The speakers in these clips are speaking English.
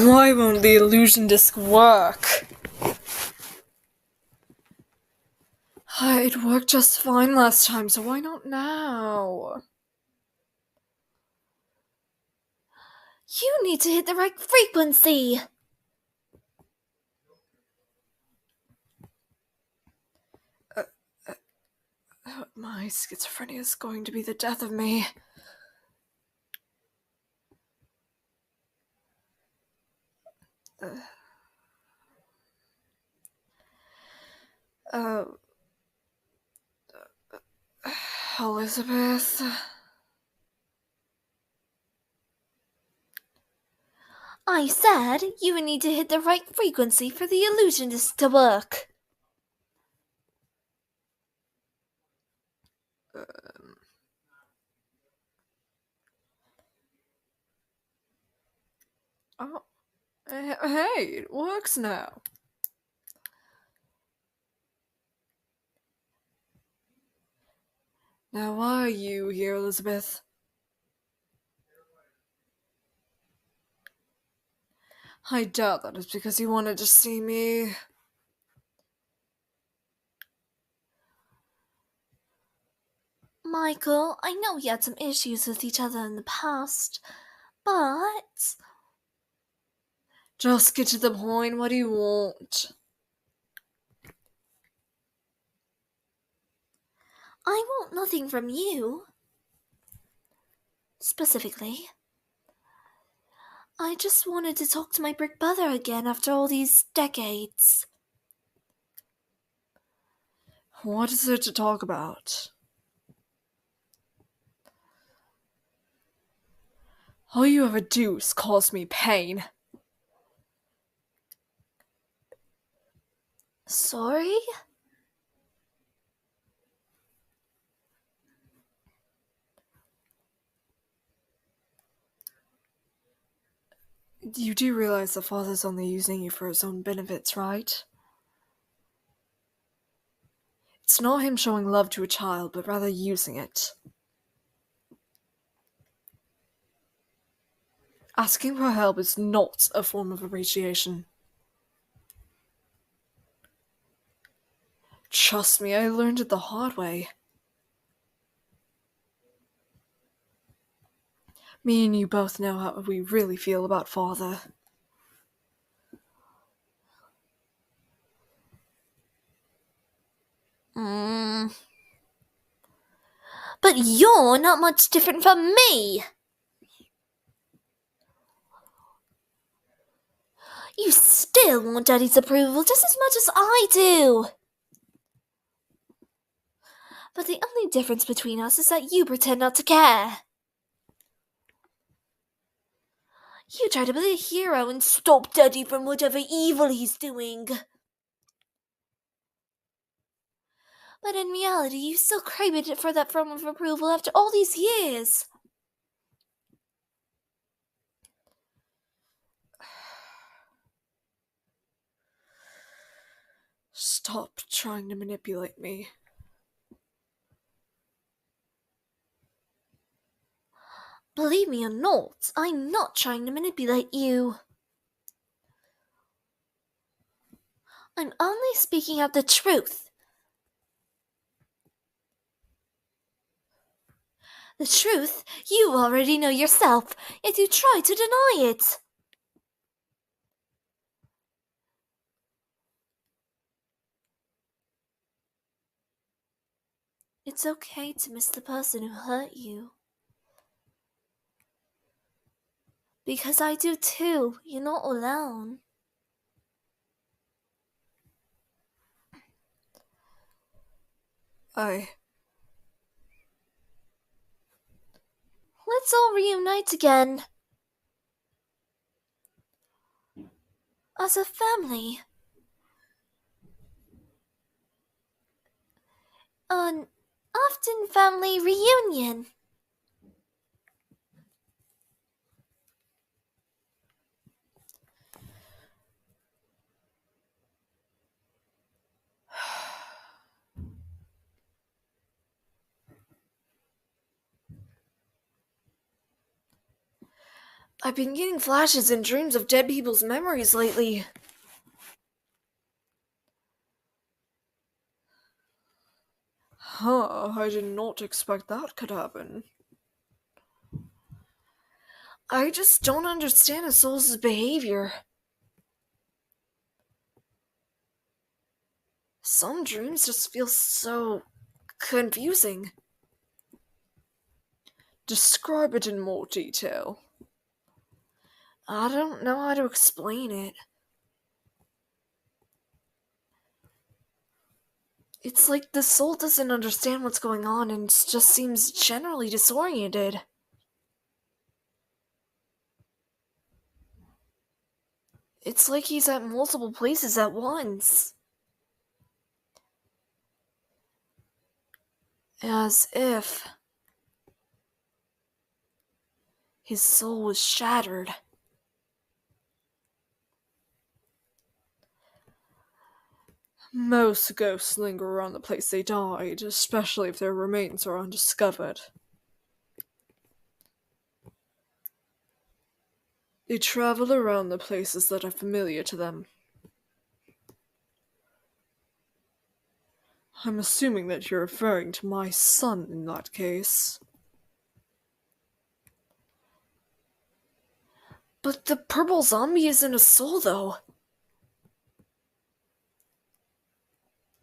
Why won't the illusion disc work? It worked just fine last time, so why not now? You need to hit the right frequency! My schizophrenia is going to be the death of me. Elizabeth? I said you would need to hit the right frequency for the illusion disc to work. Oh, hey, it works now. Now why are you here, Elizabeth? I doubt that it's because you wanted to see me. Michael, I know we had some issues with each other in the past, but Just get to the point, what do you want? I want nothing from you. Specifically, I just wanted to talk to my brick brother again after all these decades. What is there to talk about? All you ever do is cause me pain. Sorry? You do realize the father's only using you for his own benefits, right? It's not him showing love to a child, but rather using it. Asking for help is not a form of appreciation. Trust me, I learned it the hard way. Me and you both know how we really feel about father. But you're not much different from me! You still want Daddy's approval just as much as I do! But the only difference between us is that you pretend not to care. You try to be the hero and stop Daddy from whatever evil he's doing. But in reality, you still crave it for that form of approval after all these years. Stop trying to manipulate me. Believe me or not, I'm not trying to manipulate you. I'm only speaking out the truth. The truth you already know yourself, yet you try to deny it. It's okay to miss the person who hurt you. Because I do too. You're not alone. Let's all reunite again. As a family. An Afton family reunion. I've been getting flashes and dreams of dead people's memories lately. Huh, I did not expect that could happen. I just don't understand a soul's behavior. Some dreams just feel so confusing. Describe it in more detail. I don't know how to explain it. It's like the soul doesn't understand what's going on and just seems generally disoriented. It's like he's at multiple places at once. As if his soul was shattered. Most ghosts linger around the place they died, especially if their remains are undiscovered. They travel around the places that are familiar to them. I'm assuming that you're referring to my son in that case. But the purple zombie isn't a soul, though.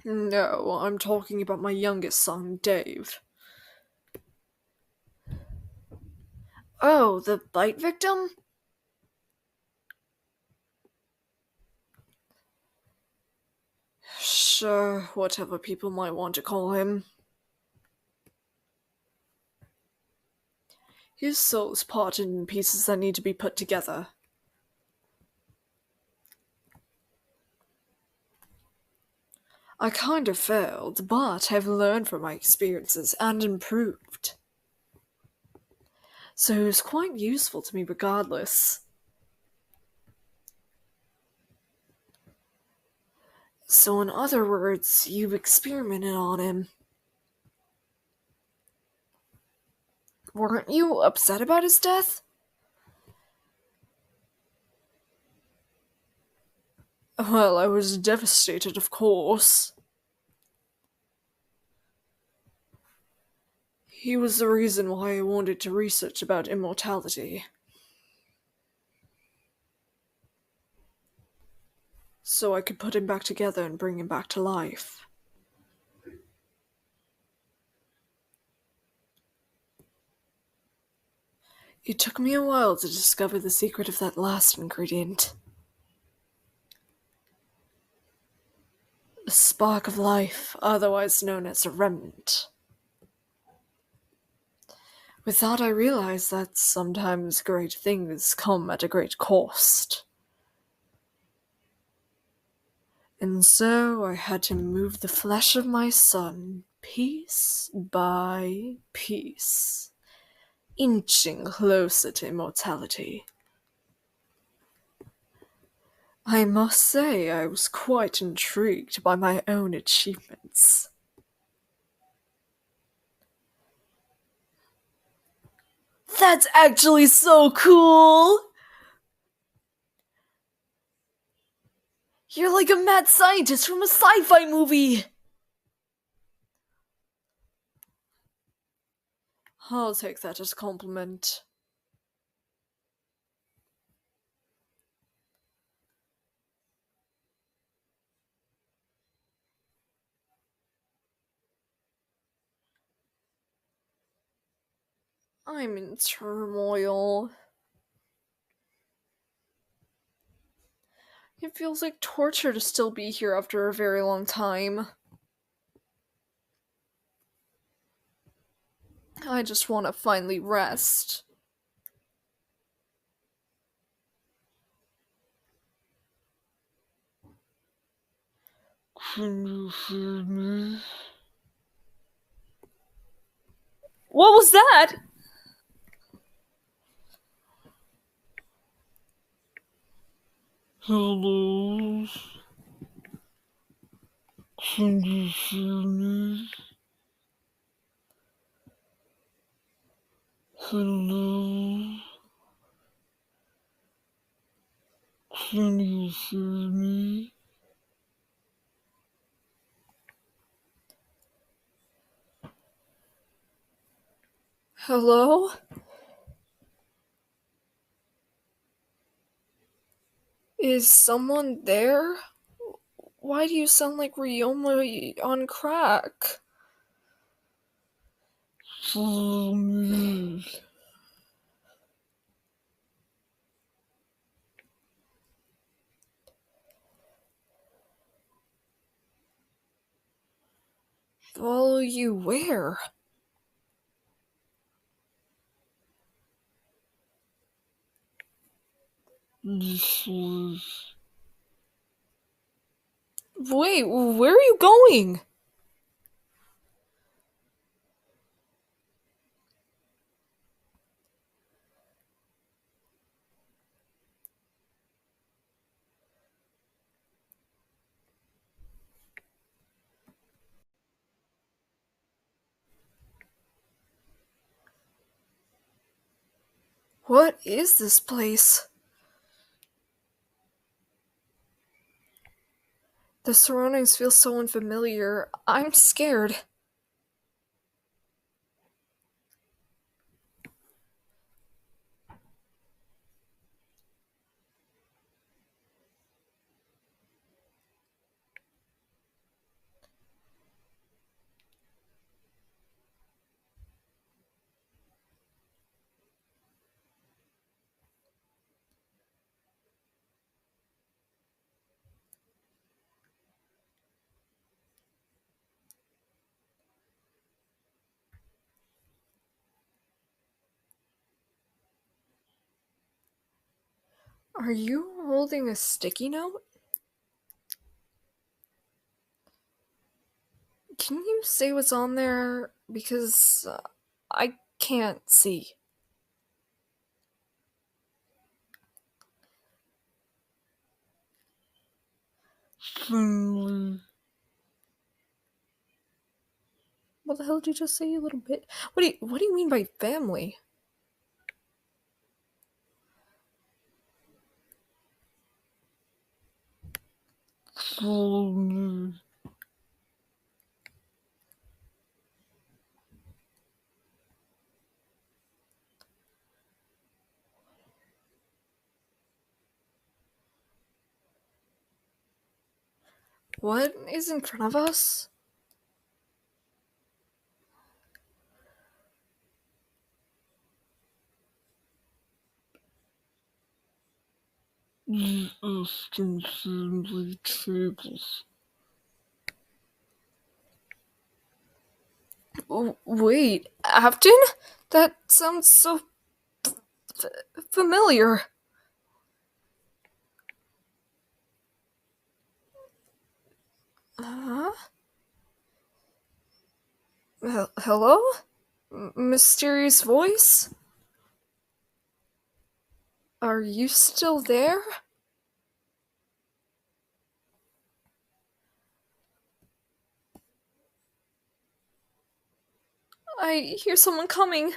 No, I'm talking about my youngest son, Dave. Oh, the bite victim? Sure, whatever people might want to call him. His soul is parted in pieces that need to be put together. I kind of failed, but I've learned from my experiences and improved. So it was quite useful to me regardless. So in other words, you've experimented on him. Weren't you upset about his death? Well, I was devastated, of course. He was the reason why I wanted to research about immortality. So I could put him back together and bring him back to life. It took me a while to discover the secret of that last ingredient. A spark of life, otherwise known as a remnant. With that, I realized that sometimes great things come at a great cost. And so I had to move the flesh of my son, piece by piece, inching closer to immortality. I must say I was quite intrigued by my own achievements. That's actually so cool! You're like a mad scientist from a sci-fi movie! I'll take that as a compliment. I'm in turmoil. It feels like torture to still be here after a very long time. I just want to finally rest. Can you hear me? What was that? Hello? Can you hear me? Hello? Can you hear me? Hello? Is someone there? Why do you sound like Ryoma on crack? Follow me. Follow you where? This was... Wait, where are you going? What is this place? The surroundings feel so unfamiliar. I'm scared. Are you holding a sticky note? Can you say what's on there? Because I can't see. Family. What the hell did you just say, you little bit? What do you mean by family? Follow me. What is in front of us? The Afton family tables. Wait, Afton? That sounds so familiar. Huh? Hello? Mysterious voice? Are you still there? I hear someone coming.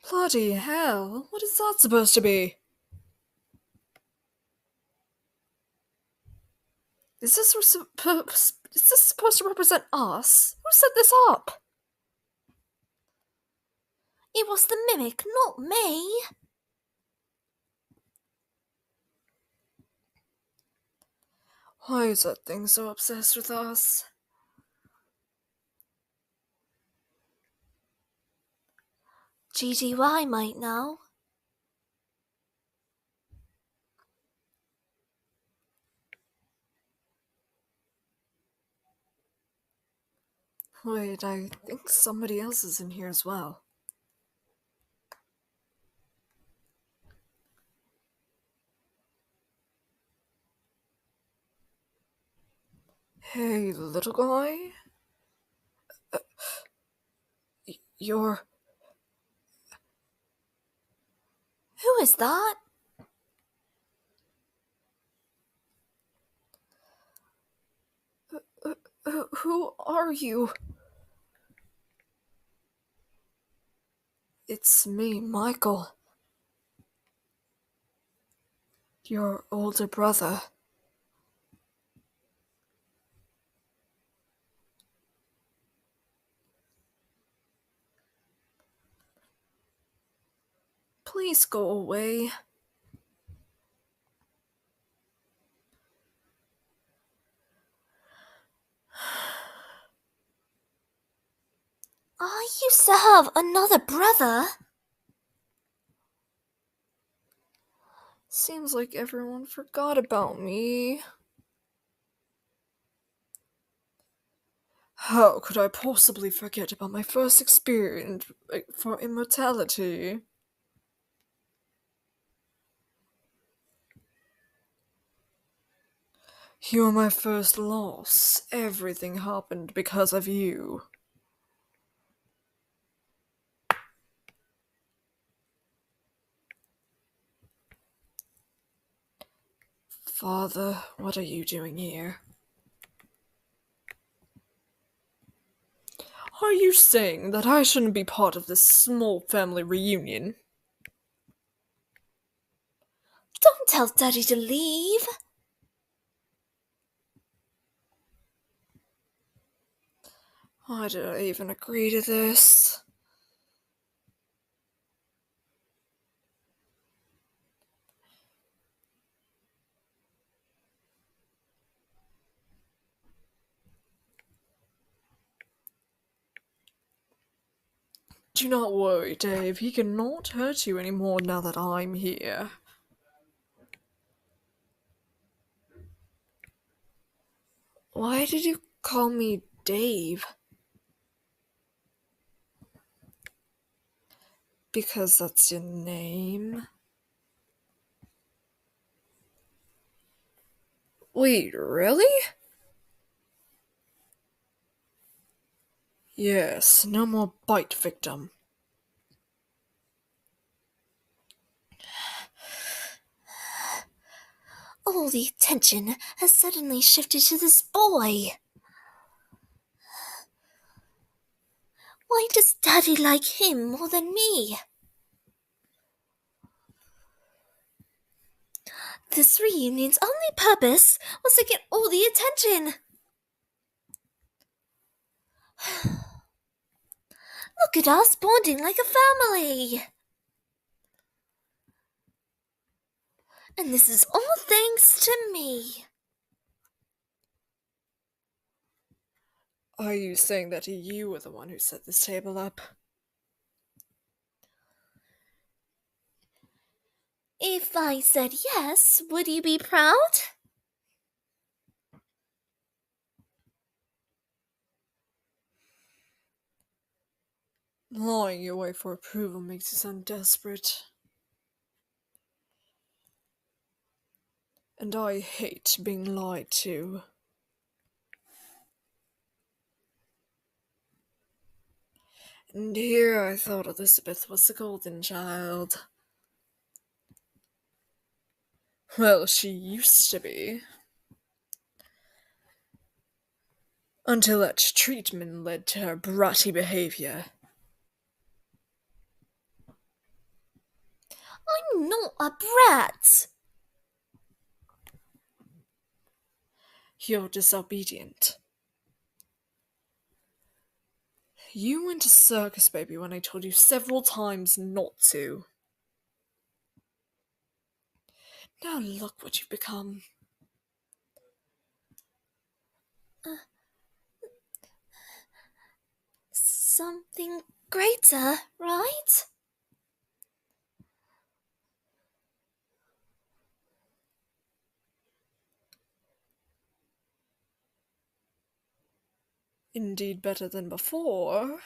Bloody hell, what is that supposed to be? Is this supposed to represent us? Who set this up? It was the mimic, not me. Why is that thing so obsessed with us? GGY might know. Wait, I think somebody else is in here as well. Hey, little guy? You're... Who is that? Who are you? It's me, Michael. Your older brother. Please go away. I used to have another brother. Seems like everyone forgot about me. How could I possibly forget about my first experience for immortality? You were my first loss. Everything happened because of you. Father, what are you doing here? Are you saying that I shouldn't be part of this small family reunion? Don't tell Daddy to leave. Why did I even agree to this? Do not worry, Dave. He cannot hurt you anymore now that I'm here. Why did you call me Dave? Because that's your name? Wait, really? Yes, no more bite victim. All the attention has suddenly shifted to this boy. Why does Daddy like him more than me? This reunion's only purpose was to get all the attention. Look at us bonding like a family. And this is all thanks to me. Are you saying that you were the one who set this table up? If I said yes, would you be proud? Lying your way for approval makes you sound desperate. And I hate being lied to. And here I thought Elizabeth was the golden child. Well, she used to be. Until that treatment led to her bratty behavior. I'm not a brat. You're disobedient. You went to circus, baby, when I told you several times not to. Now look what you've become. Something greater, right? Indeed better than before.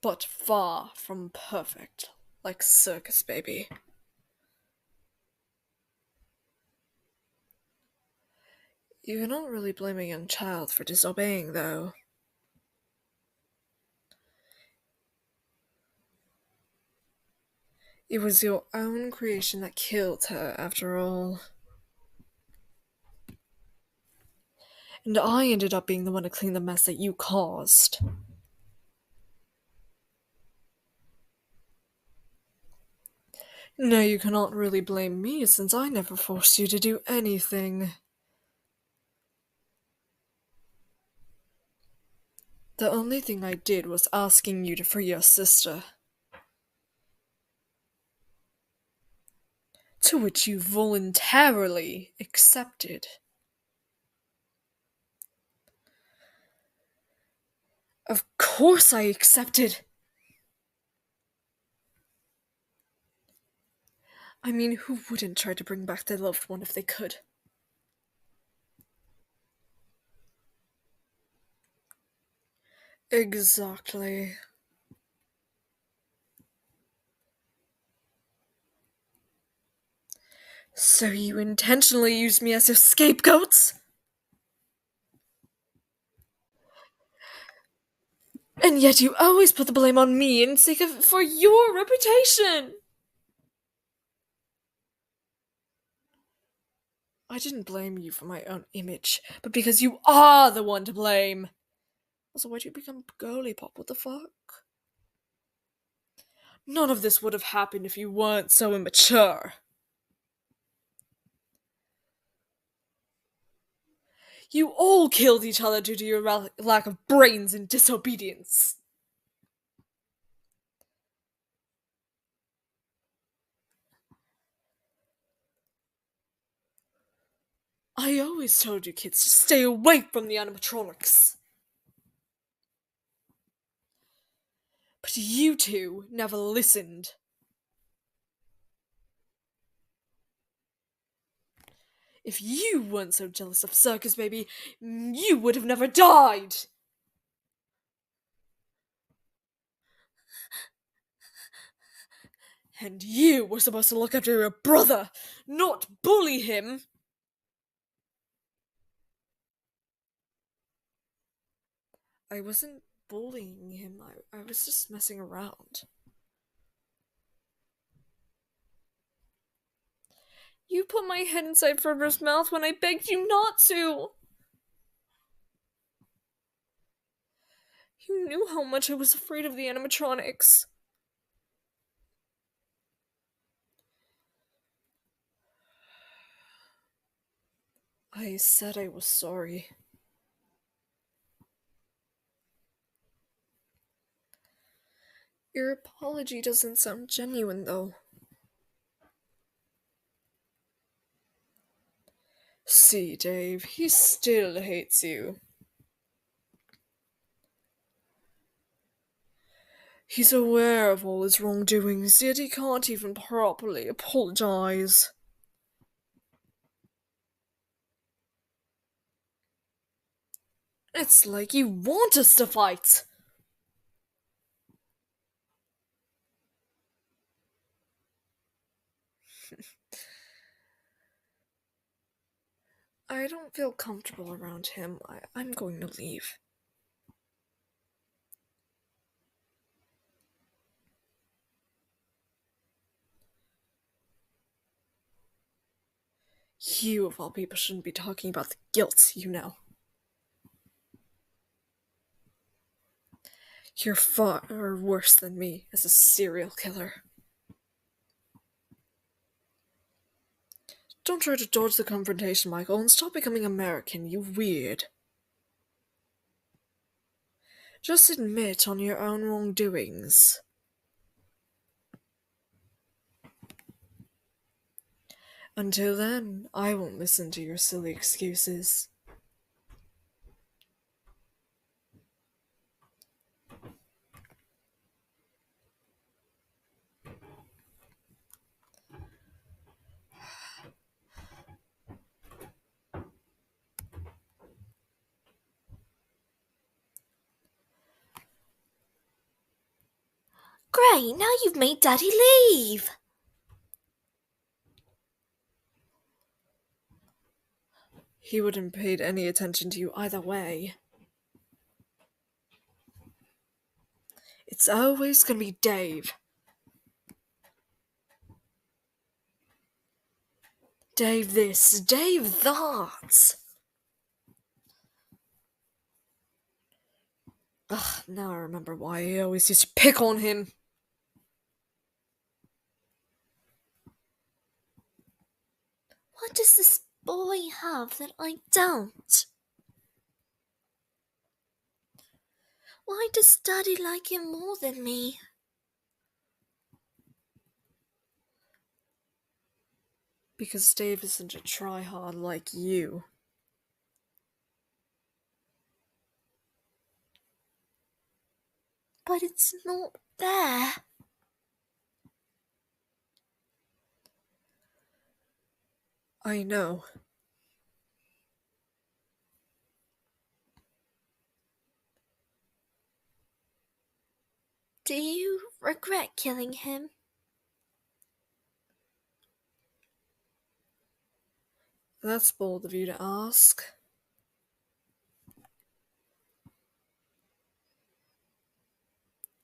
But far from perfect, like circus, baby. You're not really blaming a young child for disobeying, though. It was your own creation that killed her, after all. and I ended up being the one to clean the mess that you caused. No, you cannot really blame me since I never forced you to do anything. The only thing I did was asking you to free your sister. To which you voluntarily accepted. Of course I accepted! I mean, who wouldn't try to bring back their loved one if they could? Exactly. So you intentionally used me as your scapegoat? And yet you always put the blame on me for your reputation! I didn't blame you for my own image, but because you are the one to blame! Also, why'd you become girly pop? What the fuck? None of this would have happened if you weren't so immature. You all killed each other due to your lack of brains and disobedience. I always told you kids to stay away from the animatronics. But you two never listened. If you weren't so jealous of Circus Baby, you would have never died! And you were supposed to look after your brother, not bully him! I wasn't bullying him, I was just messing around. You put my head inside Ferber's mouth when I begged you not to! You knew how much I was afraid of the animatronics. I said I was sorry. Your apology doesn't sound genuine, though. See, Dave, he still hates you. He's aware of all his wrongdoings, yet he can't even properly apologize. It's like you want us to fight! I don't feel comfortable around him. I'm going to leave. You, of all people, shouldn't be talking about the guilt, you know. You're far worse than me as a serial killer. Don't try to dodge the confrontation, Michael, and stop becoming American, you weird. Just admit on your own wrongdoings. Until then, I won't listen to your silly excuses. Great, now you've made Daddy leave. He wouldn't have paid any attention to you either way. It's always gonna be Dave. Dave this, Dave that. Ugh, now I remember why I always used to pick on him. What does this boy have that I don't? Why does Daddy like him more than me? Because Dave isn't a tryhard like you. But it's not there. I know. Do you regret killing him? That's bold of you to ask.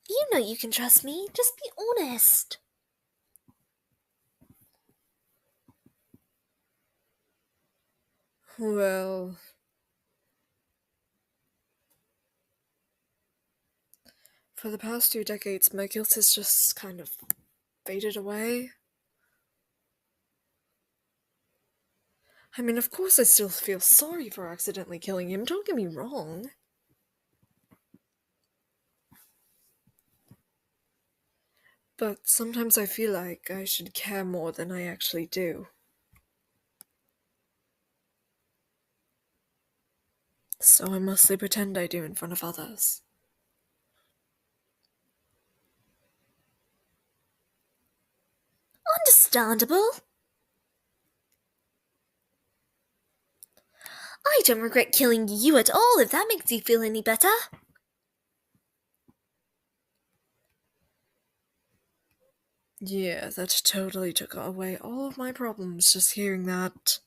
You know you can trust me. Just be honest. Well, for the past 2 decades, my guilt has just kind of faded away. I mean, of course I still feel sorry for accidentally killing him, don't get me wrong. But sometimes I feel like I should care more than I actually do. So I mostly pretend I do in front of others. Understandable. I don't regret killing you at all if that makes you feel any better. Yeah, that totally took away all of my problems just hearing that.